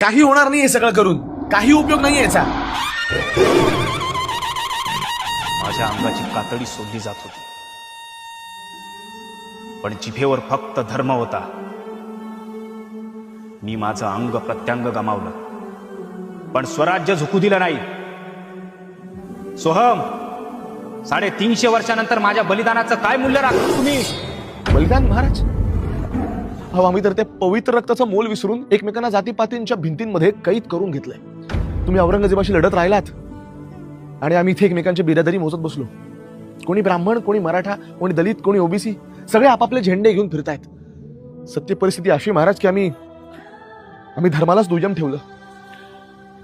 काही होणार नाही हे सगळं करून, काही उपयोग नाही याचा. माझ्या अंगाची कातडी सोडली जात होती, पण जिभेवर फक्त धर्म होता. मी माझं अंग प्रत्यंग गमावलं, पण स्वराज्य झुकू दिलं नाही. सोहम, 350 वर्षानंतर माझ्या बलिदानाचं काय मूल्य राखलं तुम्ही? बलिदान महाराज? अहो, आम्ही तर त्या पवित्र रक्ताचं मोल विसरून एकमेकांना जातीपातींच्या भिंतींमध्ये कैद करून घेतलंय. तुम्ही औरंगजेबाशी लढत राहिलात आणि आम्ही इथे एकमेकांची बिरादरी मोजत बसलो. कोणी ब्राह्मण, कोणी मराठा, कोणी दलित, कोणी ओबीसी, सगळे आपापले झेंडे घेऊन फिरतायत. सत्य परिस्थिती अशी महाराज की आम्ही धर्मालाच दुय्यम ठेवलं.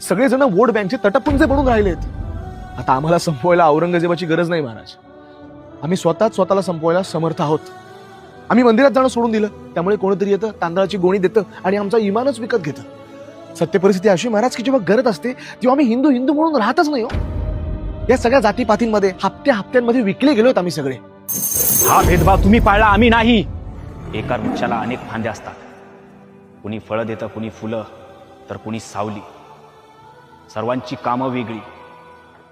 सगळेजण वोट बँकचे तटपुंजे बनून राहिलेत. आता आम्हाला संपवायला औरंगजेबाची गरज नाही महाराज. आम्ही स्वतःला संपवायला समर्थ आहोत. आम्ही मंदिरात जाणं सोडून दिलं, त्यामुळे कोणीतरी येतं, तांदळाची गोणी देतं आणि आमचा इमानच विकत घेतं. सत्य परिस्थिती अशी महाराज की जेव्हा गरज असते तेव्हा आम्ही हिंदू म्हणून राहतच नाही हो. या सगळ्या जातीपातींमध्ये हप्त्यामध्ये विकले गेलोत आम्ही सगळे. हा भेदभाव तुम्ही पाळला, आम्ही नाही. एका वृक्षाला अनेक फांद्या असतात. कुणी फळं देतं, कुणी फुलं, तर कुणी सावली. सर्वांची कामं वेगळी,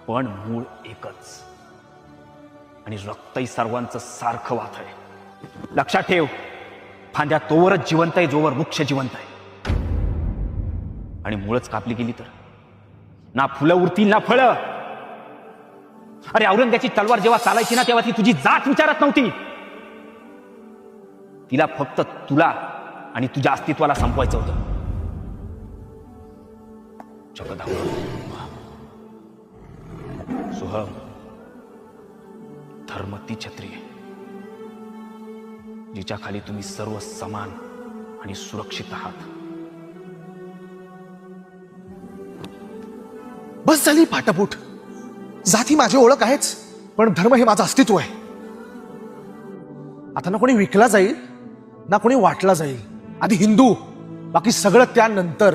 पण मूळ एकच. आणि रक्तही सर्वांचं सारखं वाहत आहे. लक्षात ठेव, फांद्या तोवरच जिवंत आहे जोवर वृक्ष जिवंत आहे. आणि मूळच कापली गेली तर ना फुलं उरतील ना फळं. अरे, औरंग्याची तलवार जेव्हा चालायची ना, तेव्हा ती तुझी जात विचारत नव्हती. तिला फक्त तुला आणि तुझ्या अस्तित्वाला संपवायचं होतं. सोहम, धर्म ती छत्री आहे जिच्या खाली तुम्ही सर्व समान आणि सुरक्षित आहात. बस झाली फाटाफूट. जाती माझी ओळख आहेच, पण धर्म हे माझं अस्तित्व आहे. आता ना कोणी विकला जाईल ना कोणी वाटला जाईल. आधी हिंदू, बाकी सगळं त्यानंतर.